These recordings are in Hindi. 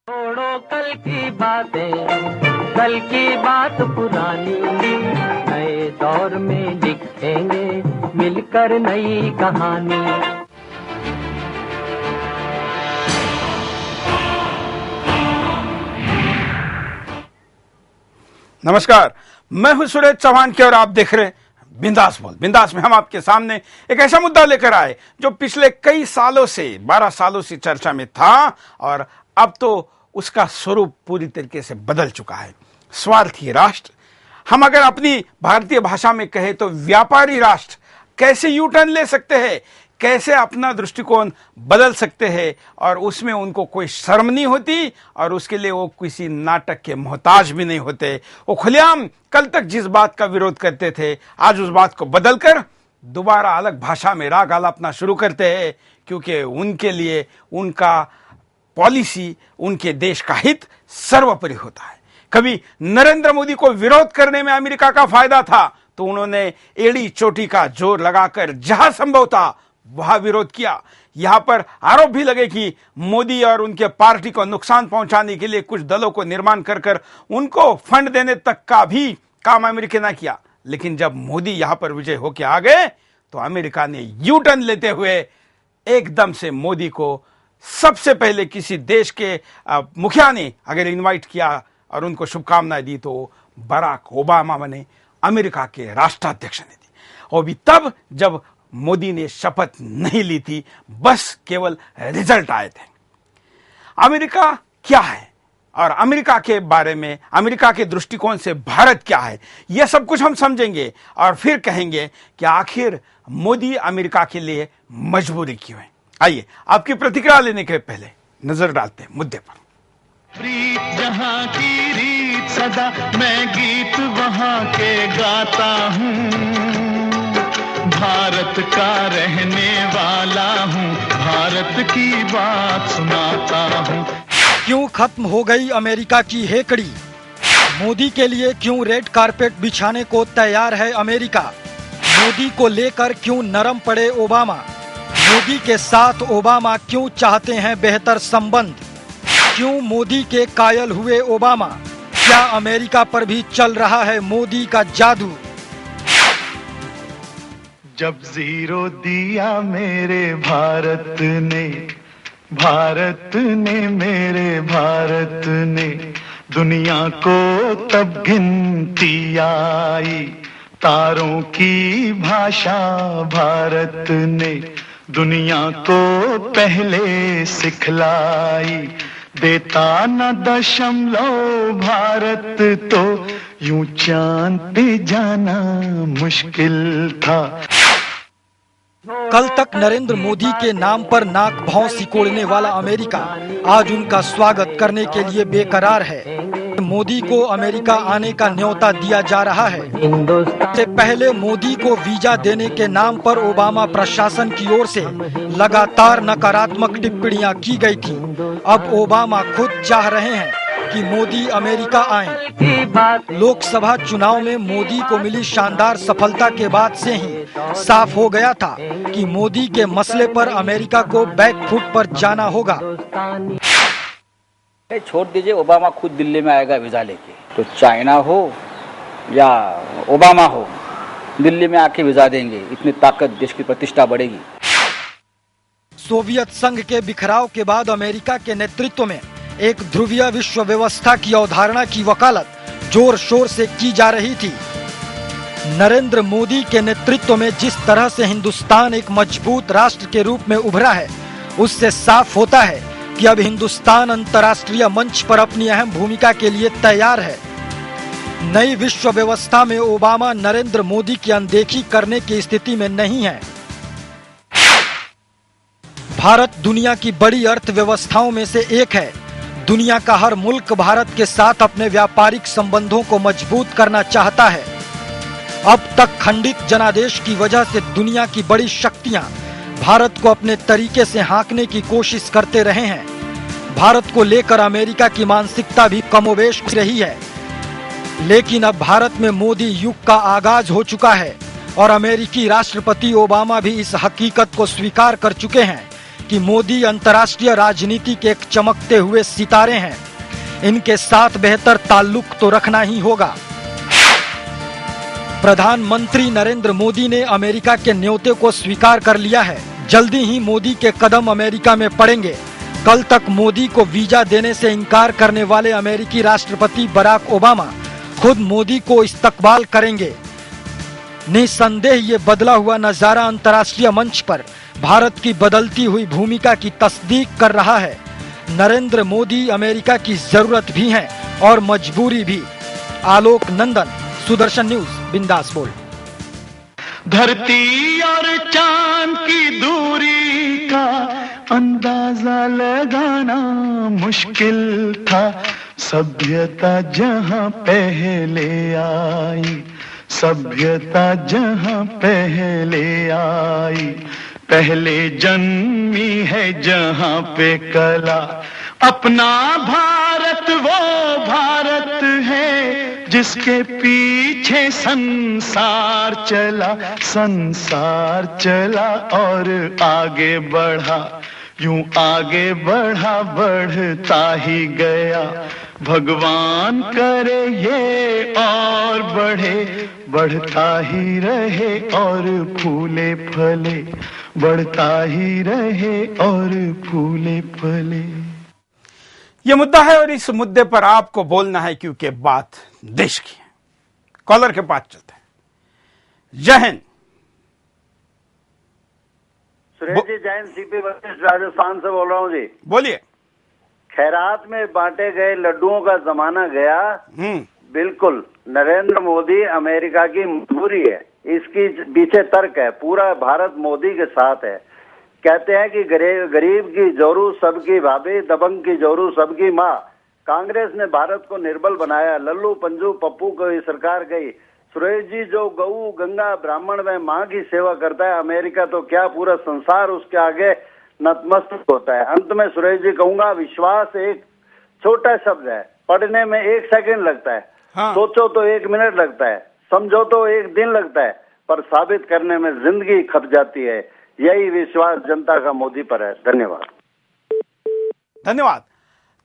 छोड़ो कल की बातें, कल की बात पुरानी, नए दौर में लिखेंगे मिलकर नई कहानी। नमस्कार, मैं हूं सुरेश चौहान की और आप देख रहे हैं बिंदास बोल। बिंदास में हम आपके सामने एक ऐसा मुद्दा लेकर आए जो पिछले कई सालों से 12 सालों से चर्चा में था और अब तो उसका स्वरूप पूरी तरीके से बदल चुका है। स्वार्थी राष्ट्र, हम अगर अपनी भारतीय भाषा में कहें तो व्यापारी राष्ट्र कैसे यू टर्न ले सकते हैं, कैसे अपना दृष्टिकोण बदल सकते हैं और उसमें उनको कोई शर्म नहीं होती और उसके लिए वो किसी नाटक के मोहताज भी नहीं होते। वो खुलेआम कल तक जिस बात का विरोध करते थे आज उस बात को बदलकर दोबारा अलग भाषा में राग आलापना शुरू करते हैं, क्योंकि उनके लिए उनका पॉलिसी, उनके देश का हित सर्वोपरि होता है। कभी नरेंद्र मोदी को विरोध करने में अमेरिका का फायदा था तो उन्होंने एड़ी चोटी का जोर लगाकर जहां संभव था वहां विरोध किया। यहां पर आरोप भी लगे कि मोदी और उनके पार्टी को नुकसान पहुंचाने के लिए कुछ दलों को निर्माण कर कर उनको फंड देने तक का भी काम अमेरिका ने किया। लेकिन जब मोदी यहां पर विजय होकर आ गए तो अमेरिका ने यू टर्न लेते हुए एकदम से मोदी को सबसे पहले किसी देश के मुखिया ने अगर इनवाइट किया और उनको शुभकामनाएं दी तो बराक ओबामा ने अमेरिका के राष्ट्राध्यक्ष ने दी। और भी तब जब मोदी ने शपथ नहीं ली थी, बस केवल रिजल्ट आए थे। अमेरिका क्या है और अमेरिका के बारे में, अमेरिका के दृष्टिकोण से भारत क्या है, यह सब कुछ हम समझेंगे और फिर कहेंगे कि आखिर मोदी अमेरिका के लिए मजबूरी क्यों है। आइए आपकी प्रतिक्रिया लेने के पहले नजर डालते हैं मुद्दे पर। प्रीत जहाँ की रीत सदा, मैं गीत वहाँ के गाता हूँ, भारत का रहने वाला हूँ, भारत की बात सुनाता हूँ। क्यों खत्म हो गई अमेरिका की हेकड़ी? मोदी के लिए क्यों रेड कारपेट बिछाने को तैयार है अमेरिका? मोदी को लेकर क्यों नरम पड़े ओबामा? मोदी के साथ ओबामा क्यों चाहते हैं बेहतर संबंध? क्यों मोदी के कायल हुए ओबामा? क्या अमेरिका पर भी चल रहा है मोदी का जादू? जब जीरो दिया मेरे भारत ने, भारत ने मेरे भारत ने, दुनिया को तब गिनती आई, तारों की भाषा भारत ने दुनिया को पहले सिखलाई, देता न दशमलव भारत तो यूं चांद पे जाना मुश्किल था। कल तक नरेंद्र मोदी के नाम पर नाक भौं सिकोड़ने वाला अमेरिका आज उनका स्वागत करने के लिए बेकरार है। मोदी को अमेरिका आने का न्योता दिया जा रहा है। इससे पहले मोदी को वीजा देने के नाम पर ओबामा प्रशासन की ओर से लगातार नकारात्मक टिप्पणियां की गई थी। अब ओबामा खुद चाह रहे हैं कि मोदी अमेरिका आएं। लोकसभा चुनाव में मोदी को मिली शानदार सफलता के बाद से ही साफ हो गया था कि मोदी के मसले पर अमेरिका को बैकफुट पर जाना होगा। छोड़ दीजिए, ओबामा खुद दिल्ली में आएगा वीजा लेके, तो चाइना हो या ओबामा हो दिल्ली में आके वीजा देंगे। इतनी ताकत, देश की प्रतिष्ठा बढ़ेगी। सोवियत संघ के बिखराव के बाद अमेरिका के नेतृत्व में एक ध्रुवीय विश्व व्यवस्था की अवधारणा की वकालत जोर शोर से की जा रही थी। नरेंद्र मोदी के नेतृत्व में जिस तरह से हिंदुस्तान एक मजबूत राष्ट्र के रूप में उभरा है, उससे साफ होता है कि अब हिंदुस्तान अंतर्राष्ट्रीय मंच पर अपनी अहम भूमिका के लिए तैयार है। नई विश्व व्यवस्था में ओबामा नरेंद्र मोदी की अनदेखी करने की स्थिति में नहीं है। भारत दुनिया की बड़ी अर्थव्यवस्थाओं में से एक है। दुनिया का हर मुल्क भारत के साथ अपने व्यापारिक संबंधों को मजबूत करना चाहता है। अब तक खंडित जनादेश की वजह से दुनिया की बड़ी शक्तियां भारत को अपने तरीके से हाँकने की कोशिश करते रहे हैं। भारत को लेकर अमेरिका की मानसिकता भी कमोबेश रही है। लेकिन अब भारत में मोदी युग का आगाज हो चुका है और अमेरिकी राष्ट्रपति ओबामा भी इस हकीकत को स्वीकार कर चुके हैं कि मोदी अंतर्राष्ट्रीय राजनीति के एक चमकते हुए सितारे हैं। इनके साथ बेहतर ताल्लुक तो रखना ही होगा। प्रधानमंत्री नरेंद्र मोदी ने अमेरिका के न्योते को स्वीकार कर लिया है। जल्दी ही मोदी के कदम अमेरिका में पड़ेंगे। कल तक मोदी को वीजा देने से इनकार करने वाले अमेरिकी राष्ट्रपति बराक ओबामा खुद मोदी को इस्तकबाल करेंगे। निसंदेह ये बदला हुआ नजारा अंतर्राष्ट्रीय मंच पर भारत की बदलती हुई भूमिका की तस्दीक कर रहा है। नरेंद्र मोदी अमेरिका की जरूरत भी हैं और मजबूरी भी। आलोक नंदन, सुदर्शन न्यूज, बिंदास बोल। धरती और चांद की दूरी का अंदाजा लगाना मुश्किल था। सभ्यता जहां पहले आई, सभ्यता जहां पहले आई, पहले जन्मी है जहां पे कला। अपना भारत वो भारत है जिसके पीछे संसार चला, संसार चला और आगे बढ़ा, यूं आगे बढ़ा बढ़ता ही गया। भगवान करे ये और बढ़े, बढ़ता ही रहे और फूले फले, बढ़ता ही रहे और फूले फले। ये मुद्दा है और इस मुद्दे पर आपको बोलना है क्योंकि बात देश की है। कॉलर के पास चलते हैं। जय हिंद। सुरेश जी, जैन सीपी वशिष्ठ राजस्थान से बोल रहा हूँ जी। बोलिए। खैरात में बांटे गए लड्डुओं का जमाना गया। बिल्कुल, नरेंद्र मोदी अमेरिका की मजबूरी है, इसकी पीछे तर्क है। पूरा भारत मोदी के साथ है। कहते हैं कि गरीब की जोरू सबकी भाभी, दबंग की जोरू सबकी माँ। कांग्रेस ने भारत को निर्बल बनाया। लल्लू पंजू पप्पू को ये सरकार गई। सुरेश जी, जो गऊ गंगा ब्राह्मण व माँ की सेवा करता है, अमेरिका तो क्या पूरा संसार उसके आगे नतमस्तक होता है। अंत में सुरेश जी कहूंगा, विश्वास एक छोटा शब्द है। पढ़ने में 1 सेकंड लगता है। हाँ। सोचो तो 1 मिनट लगता है, समझो तो 1 दिन लगता है, पर साबित करने में जिंदगी खप जाती है। यही विश्वास जनता का मोदी पर है। धन्यवाद। धन्यवाद।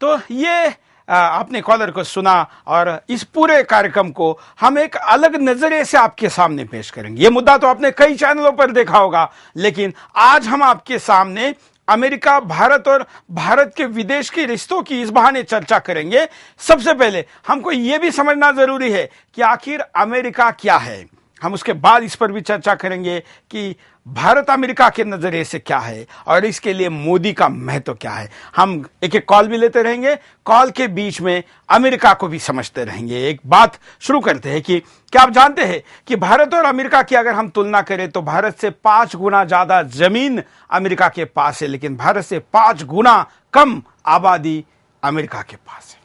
तो ये आपने कॉलर को सुना और इस पूरे कार्यक्रम को हम एक अलग नजरिए से आपके सामने पेश करेंगे। ये मुद्दा तो आपने कई चैनलों पर देखा होगा, लेकिन आज हम आपके सामने अमेरिका, भारत और भारत के विदेश के रिश्तों की इस बहाने चर्चा करेंगे। सबसे पहले हमको यह भी समझना जरूरी है कि आखिर अमेरिका क्या है। हम उसके बाद इस पर भी चर्चा करेंगे कि भारत अमेरिका के नजरिए से क्या है और इसके लिए मोदी का महत्व क्या है। हम एक एक कॉल भी लेते रहेंगे, कॉल के बीच में अमेरिका को भी समझते रहेंगे। एक बात शुरू करते हैं कि क्या आप जानते हैं कि भारत और अमेरिका की अगर हम तुलना करें तो भारत से 5 गुना ज्यादा जमीन अमेरिका के पास है, लेकिन भारत से 5 गुना कम आबादी अमेरिका के पास है।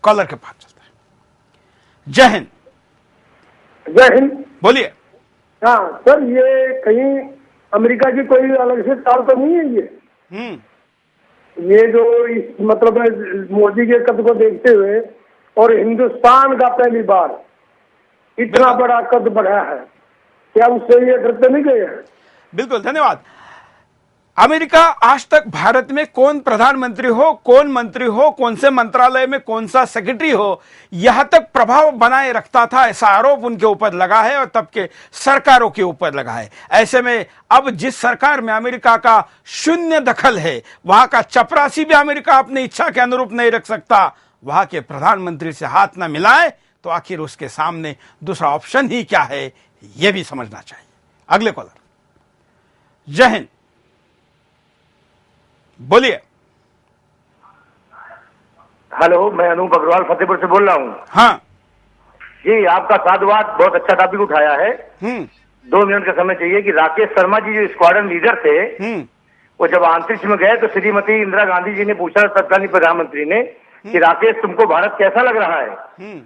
कॉलर के पास चलते हैं। जय हिंद। जय हिंद। बोलिए। हाँ सर, ये कहीं अमेरिका की कोई अलग से चाल तो नहीं है ये जो मतलब मोदी के कद को देखते हुए और हिंदुस्तान का पहली बार इतना बड़ा कद बढ़ा है, क्या उससे ये डरते नहीं गए हैं? बिल्कुल, धन्यवाद। अमेरिका आज तक भारत में कौन प्रधानमंत्री हो, कौन मंत्री हो, कौन से मंत्रालय में कौन सा सेक्रेटरी हो, यहां तक प्रभाव बनाए रखता था, ऐसा आरोप उनके ऊपर लगा है और तब के सरकारों के ऊपर लगा है। ऐसे में अब जिस सरकार में अमेरिका का शून्य दखल है, वहां का चपरासी भी अमेरिका अपनी इच्छा के अनुरूप नहीं रख सकता, वहां के प्रधानमंत्री से हाथ न मिलाए तो आखिर उसके सामने दूसरा ऑप्शन ही क्या है, यह भी समझना चाहिए। अगले कॉलर। जय हिंद। बोलिए। हेलो, मैं अनूप अग्रवाल फतेहपुर से बोल रहा हूँ। हाँ जी, आपका साधुवाद, बहुत अच्छा टॉपिक उठाया है। 2 मिनट का समय चाहिए कि राकेश शर्मा जी जो स्क्वाड्रन लीडर थे, वो जब अंतरिक्ष में गए तो श्रीमती इंदिरा गांधी जी ने पूछा तत्कालीन प्रधानमंत्री ने कि राकेश तुमको भारत कैसा लग रहा है?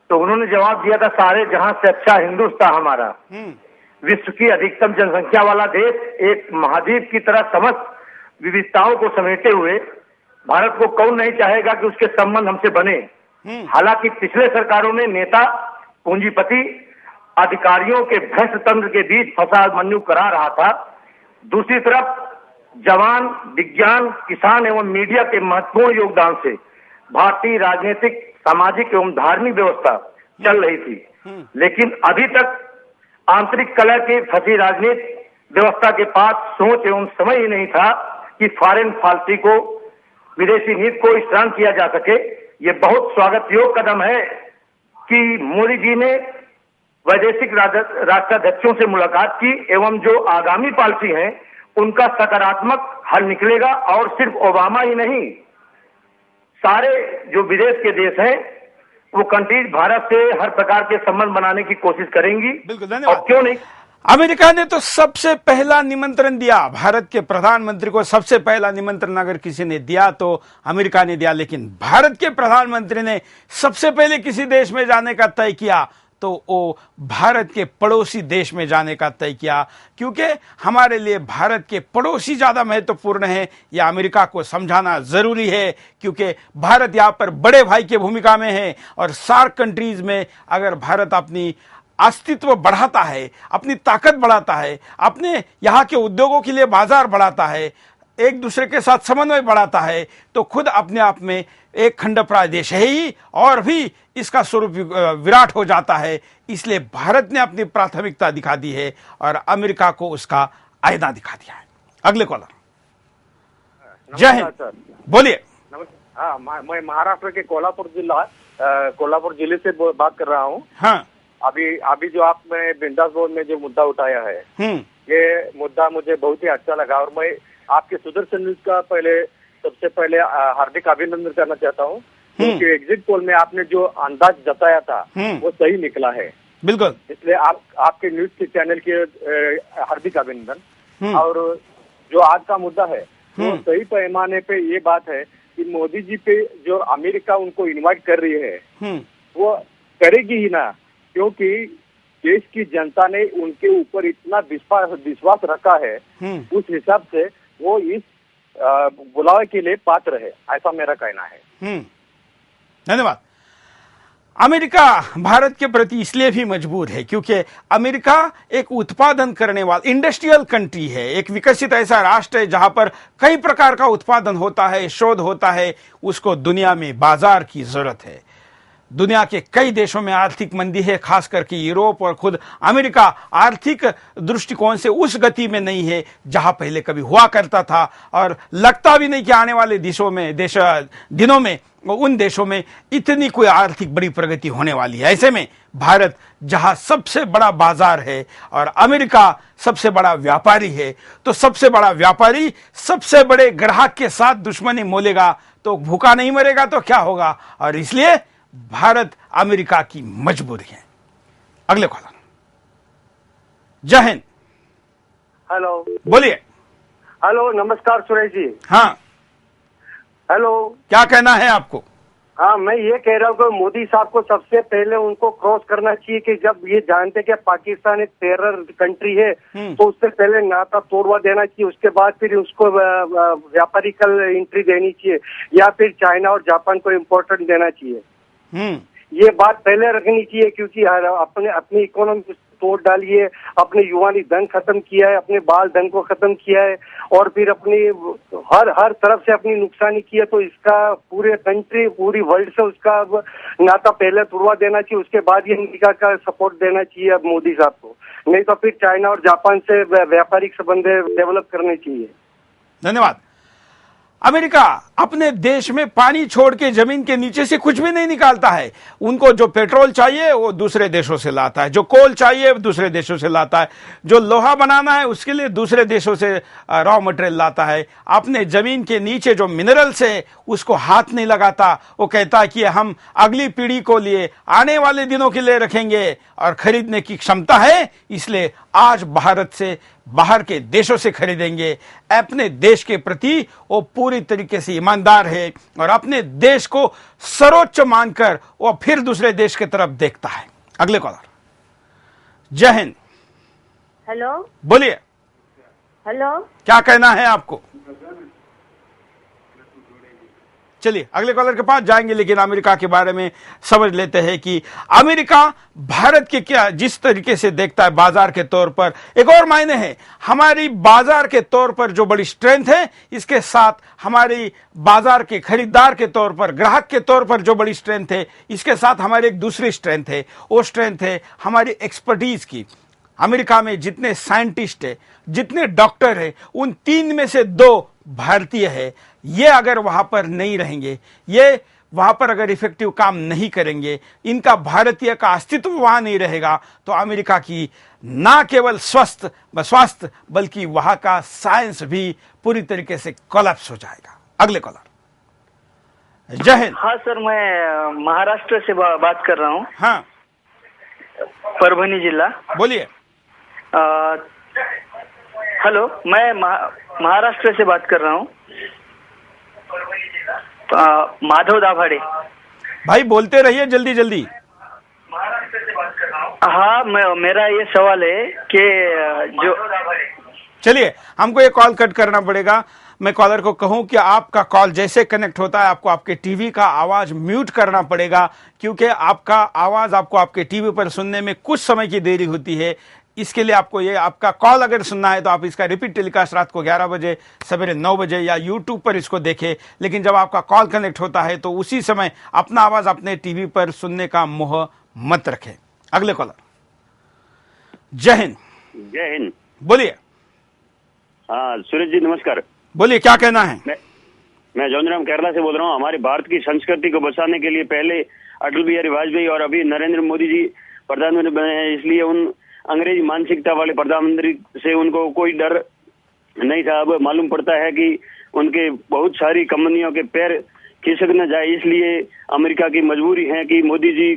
तो उन्होंने जवाब दिया था, सारे जहां से अच्छा हिंदुस्तान हमारा। विश्व की अधिकतम जनसंख्या वाला देश, एक महाद्वीप की तरह समस्त विविधताओं को समेटे हुए भारत को कौन नहीं चाहेगा कि उसके संबंध हमसे बने। हालांकि पिछले सरकारों में नेता पूंजीपति अधिकारियों के भ्रष्ट तंत्र के बीच फंसा मन्यु करा रहा था। दूसरी तरफ जवान, विज्ञान, किसान एवं मीडिया के महत्वपूर्ण योगदान से भारतीय राजनीतिक, सामाजिक एवं धार्मिक व्यवस्था चल रही थी। लेकिन अभी तक आंतरिक कलह की फंसी राजनीतिक व्यवस्था के पास सोच एवं समय ही नहीं था कि फॉरेन पॉलिसी को, विदेशी नीति को स्ट्रांग किया जा सके। ये बहुत स्वागत योग्य कदम है कि मोदी जी ने वैदेशिक राष्ट्राध्यक्षों से मुलाकात की एवं जो आगामी पॉलिसी है उनका सकारात्मक हल निकलेगा। और सिर्फ ओबामा ही नहीं, सारे जो विदेश के देश हैं वो कंट्रीज भारत से हर प्रकार के संबंध बनाने की कोशिश करेंगी। बिल्कुल, धन्यवाद। और क्यों नहीं, अमेरिका ने तो सबसे पहला निमंत्रण दिया, भारत के प्रधानमंत्री को सबसे पहला निमंत्रण अगर किसी ने दिया तो अमेरिका ने दिया। लेकिन भारत के प्रधानमंत्री ने सबसे पहले किसी देश में जाने का तय किया तो वो भारत के पड़ोसी देश में जाने का तय किया, क्योंकि हमारे लिए भारत के पड़ोसी ज्यादा महत्वपूर्ण है। यह अमेरिका को समझाना जरूरी है, क्योंकि भारत यहां पर बड़े भाई की भूमिका में है। और सार्क कंट्रीज में अगर भारत अपनी अस्तित्व बढ़ाता है, अपनी ताकत बढ़ाता है, अपने यहाँ के उद्योगों के लिए बाजार बढ़ाता है, एक दूसरे के साथ समन्वय बढ़ाता है, तो खुद अपने आप में एक खंडप्राय देश है ही, और भी इसका स्वरूप विराट हो जाता है। इसलिए भारत ने अपनी प्राथमिकता दिखा दी है और अमेरिका को उसका आईना दिखा दिया है। अगले कॉलर। जय हिंद, बोलिए। हाँ, मैं महाराष्ट्र के कोल्हापुर जिले से बात कर रहा हूँ। हाँ, अभी जो आपने बिंदास बोल में जो मुद्दा उठाया है, ये मुद्दा मुझे बहुत ही अच्छा लगा। और मैं आपके सुदर्शन न्यूज का सबसे पहले हार्दिक अभिनंदन करना चाहता हूँ, क्योंकि एग्जिट पोल में आपने जो अंदाज जताया था वो सही निकला है। बिल्कुल, इसलिए आपके न्यूज के चैनल के हार्दिक अभिनंदन। और जो आज का मुद्दा है वो सही पैमाने पे ये बात है कि मोदी जी पे जो अमेरिका उनको इन्वाइट कर रही है वो करेगी ही ना, क्योंकि देश की जनता ने उनके ऊपर इतना विश्वास रखा है। उस हिसाब से वो इस बुलावे के लिए पात्र है, ऐसा मेरा कहना है। धन्यवाद। अमेरिका भारत के प्रति इसलिए भी मजबूर है क्योंकि अमेरिका एक उत्पादन करने वाला इंडस्ट्रियल कंट्री है, एक विकसित ऐसा राष्ट्र है जहां पर कई प्रकार का उत्पादन होता है, शोध होता है। उसको दुनिया में बाजार की जरूरत है। दुनिया के कई देशों में आर्थिक मंदी है, खास करके यूरोप और खुद अमेरिका आर्थिक दृष्टिकोण से उस गति में नहीं है जहां पहले कभी हुआ करता था, और लगता भी नहीं कि आने वाले दिनों में उन देशों में इतनी कोई आर्थिक बड़ी प्रगति होने वाली है। ऐसे में भारत जहां सबसे बड़ा बाजार है और अमेरिका सबसे बड़ा व्यापारी है, तो सबसे बड़ा व्यापारी सबसे बड़े ग्राहक के साथ दुश्मनी मोलेगा तो भूखा नहीं मरेगा तो क्या होगा। और इसलिए भारत अमेरिका की मजबूरी है। अगले कॉलर। जय हिंद। हेलो, बोलिए। हेलो, नमस्कार सुरेश जी। हाँ, हेलो, क्या कहना है आपको? हाँ, मैं ये कह रहा हूँ कि मोदी साहब को सबसे पहले उनको क्रॉस करना चाहिए कि जब ये जानते कि पाकिस्तान एक टेरर कंट्री है तो उससे पहले नाता तोड़वा देना चाहिए, उसके बाद फिर उसको व्यापारिकल एंट्री देनी चाहिए, या फिर चाइना और जापान को इम्पोर्टेंट देना चाहिए। ये बात पहले रखनी चाहिए, क्योंकि अपनी इकोनॉमी तोड़ डाली है, अपने युवानी धन खत्म किया है, अपने बाल धन को खत्म किया है, और फिर अपनी हर तरफ से अपनी नुकसानी की है। तो इसका पूरे कंट्री, पूरी वर्ल्ड से उसका नाता पहले तोड़वा देना चाहिए, उसके बाद ये अमेरिका का सपोर्ट देना चाहिए अब मोदी साहब को। नहीं तो फिर चाइना और जापान से व्यापारिक संबंध डेवलप करने चाहिए। धन्यवाद। अमेरिका अपने देश में पानी छोड़ के जमीन के नीचे से कुछ भी नहीं निकालता है। उनको जो पेट्रोल चाहिए वो दूसरे देशों से लाता है, जो कोल चाहिए दूसरे देशों से लाता है, जो लोहा बनाना है उसके लिए दूसरे देशों से रॉ मटेरियल लाता है। अपने जमीन के नीचे जो मिनरल्स है उसको हाथ नहीं लगाता। वो कहता है कि हम अगली पीढ़ी को लिए, आने वाले दिनों के लिए रखेंगे, और खरीदने की क्षमता है, इसलिए आज भारत से बाहर के देशों से खरीदेंगे। अपने देश के प्रति वो पूरी तरीके से ईमानदार है और अपने देश को सर्वोच्च मानकर वो फिर दूसरे देश की तरफ देखता है। अगले कॉलर। जय हिंद। हेलो, बोलिए। हेलो, क्या कहना है आपको? चलिए अगले कॉलर के पास जाएंगे, लेकिन अमेरिका के बारे में समझ लेते हैं कि अमेरिका भारत के क्या जिस तरीके से देखता है बाजार के तौर पर, एक और मायने है हमारी बाजार के तौर पर जो बड़ी स्ट्रेंथ है, इसके साथ हमारी बाजार के खरीदार के तौर पर, ग्राहक के तौर पर जो बड़ी स्ट्रेंथ है, इसके साथ हमारी एक दूसरी स्ट्रेंथ है, वो स्ट्रेंथ है हमारी एक्सपर्टीज की। अमेरिका में जितने साइंटिस्ट है, जितने डॉक्टर है, उन 3 में से 2 भारतीय है। ये अगर वहां पर नहीं रहेंगे, ये वहां पर अगर इफेक्टिव काम नहीं करेंगे, इनका भारतीय का अस्तित्व वहां नहीं रहेगा, तो अमेरिका की ना केवल स्वास्थ्य बल्कि वहां का साइंस भी पूरी तरीके से कोलैप्स हो जाएगा। अगले कॉलर। जय हिंद। हाँ सर, मैं महाराष्ट्र से बात कर रहा हूँ। हाँ, परभणी जिला। बोलिए। हेलो, मैं महाराष्ट्र से बात कर रहा हूँ। माधव दाभाडे। भाई बोलते रहिए जल्दी जल्दी। महाराष्ट्र से बात कर रहा हूँ। हाँ, मेरा ये सवाल है कि जो, चलिए हमको ये कॉल कट करना पड़ेगा। मैं कॉलर को कहूं कि आपका कॉल जैसे कनेक्ट होता है, आपको आपके टीवी का आवाज म्यूट करना पड़ेगा, क्योंकि आपका आवाज आपको आपके टीवी पर सुनने में कुछ समय की देरी होती है। इसके लिए आपको ये आपका कॉल अगर सुनना है तो आप इसका रिपीट टेलीकास्ट रात को 11 बजे, सवेरे 9 बजे या यूट्यूब पर इसको देखें। लेकिन जब आपका कॉल कनेक्ट होता है तो उसी समय अपना आवाज अपने टीवी पर सुनने का मोह मत रखें। अगले कॉलर। जय हिंद। जय हिंद। बोलिए। हाँ सूरज जी नमस्कार। बोलिए, क्या कहना है? मैं जौनराम केरला से बोल रहा हूँ। हमारे भारत की संस्कृति को बचाने के लिए पहले अटल बिहारी वाजपेयी और अभी नरेंद्र मोदी जी प्रधानमंत्री बने हैं, इसलिए उन अंग्रेजी मानसिकता वाले प्रधानमंत्री से उनको कोई डर नहीं था। अब मालूम पड़ता है कि उनके बहुत सारी कंपनियों के पैर खिसक न जाए, इसलिए अमेरिका की मजबूरी है कि मोदी जी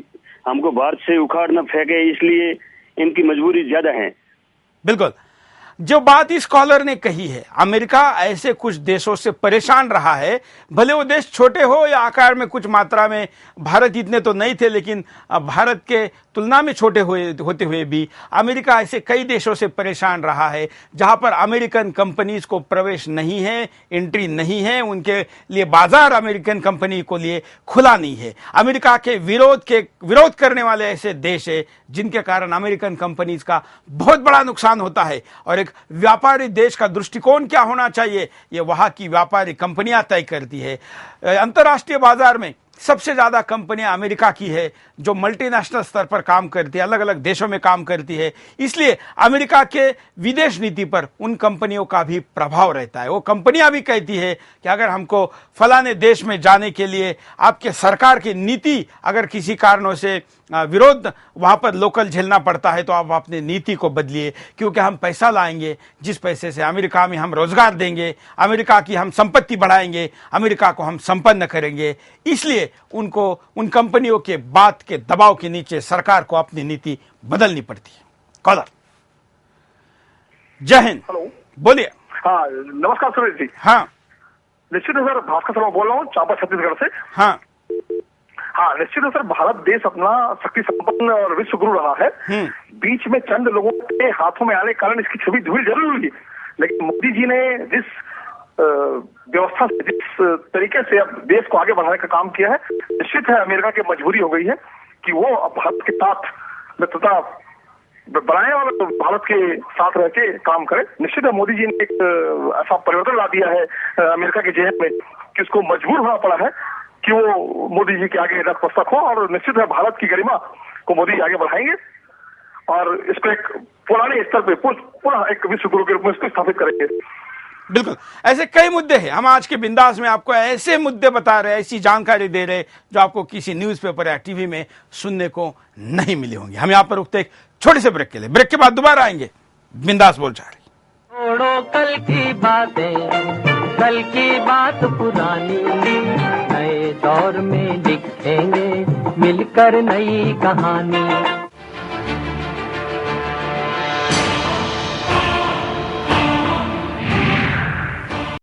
हमको भारत से उखाड़ न फेंके, इसलिए इनकी मजबूरी ज्यादा है। बिल्कुल, जो बात इस कॉलर ने कही है, अमेरिका ऐसे कुछ देशों से परेशान रहा है, भले वो देश छोटे हो या आकार में कुछ मात्रा में, भारत इतने तो नहीं थे लेकिन भारत के तुलना में छोटे होते हुए भी अमेरिका ऐसे कई देशों से परेशान रहा है जहां पर अमेरिकन कंपनीज को प्रवेश नहीं है, एंट्री नहीं है, उनके लिए बाजार अमेरिकन कंपनी को लिए खुला नहीं है। अमेरिका के विरोध करने वाले ऐसे देश है जिनके कारण अमेरिकन कंपनीज का बहुत बड़ा नुकसान होता है। और एक व्यापारी देश का दृष्टिकोण क्या होना चाहिए, ये वहां की व्यापारी कंपनियां तय करती है। अंतर्राष्ट्रीय बाजार में सबसे ज्यादा कंपनियां अमेरिका की है, जो मल्टीनेशनल स्तर पर काम करती है, अलग अलग देशों में काम करती है। इसलिए अमेरिका के विदेश नीति पर उन कंपनियों का भी प्रभाव रहता है। वो कंपनियां भी कहती है कि अगर हमको फलाने देश में जाने के लिए आपके सरकार की नीति अगर किसी कारणों से विरोध वहां पर लोकल झेलना पड़ता है तो आप अपनी नीति को बदलिए, क्योंकि हम पैसा लाएंगे, जिस पैसे से अमेरिका में हम रोजगार देंगे, अमेरिका की हम संपत्ति बढ़ाएंगे, अमेरिका को हम संपन्न करेंगे। इसलिए उनको उन कंपनियों के बात के दबाव के नीचे सरकार को अपनी नीति बदलनी पड़ती है। कॉलर। जय हिंद। हेलो, बोलिए। हाँ नमस्कार सुरेश जी। हाँ निश्चित है सर, भास्कर शर्मा बोल रहा हूँ, चांपा छत्तीसगढ़ से। हाँ हाँ निश्चित है सर, भारत देश अपना शक्ति संपन्न और विश्व गुरु रहा है। बीच में चंद लोगों के हाथों में आने के कारण इसकी छवि धूल जरूर हुई, लेकिन मोदी जी ने जिस व्यवस्था से, जिस तरीके से अब देश को आगे बढ़ाने का काम किया है, निश्चित है अमेरिका की मजबूरी हो गई है कि वो अब भारत के साथ मित्रता बनाए और भारत के साथ रह के काम करे। निश्चित है मोदी जी ने एक ऐसा परिवर्तन ला दिया है अमेरिका के जेहन में कि उसको मजबूर होना पड़ा है कि वो मोदी जी के आगे नतमस्तक हो, और निश्चित है भारत की गरिमा को मोदी जी आगे बढ़ाएंगे और इसको एक पुराने स्तर पे पुनः एक विश्व गुरु के रूप में इसको स्थापित करेंगे। बिल्कुल, ऐसे कई मुद्दे हैं। हम आज के बिंदास में आपको ऐसे मुद्दे बता रहे हैं, ऐसी जानकारी दे रहे जो आपको किसी न्यूज़पेपर या टीवी में सुनने को नहीं मिली होंगी। हम यहाँ पर रुकते एक छोटे से ब्रेक के लिए, ब्रेक के बाद दोबारा आएंगे। बिंदास बोल जा रही। छोड़ो कल की बातें, कल की बात पुरानी, नए दौर में लिखेंगे मिलकर नई कहानी।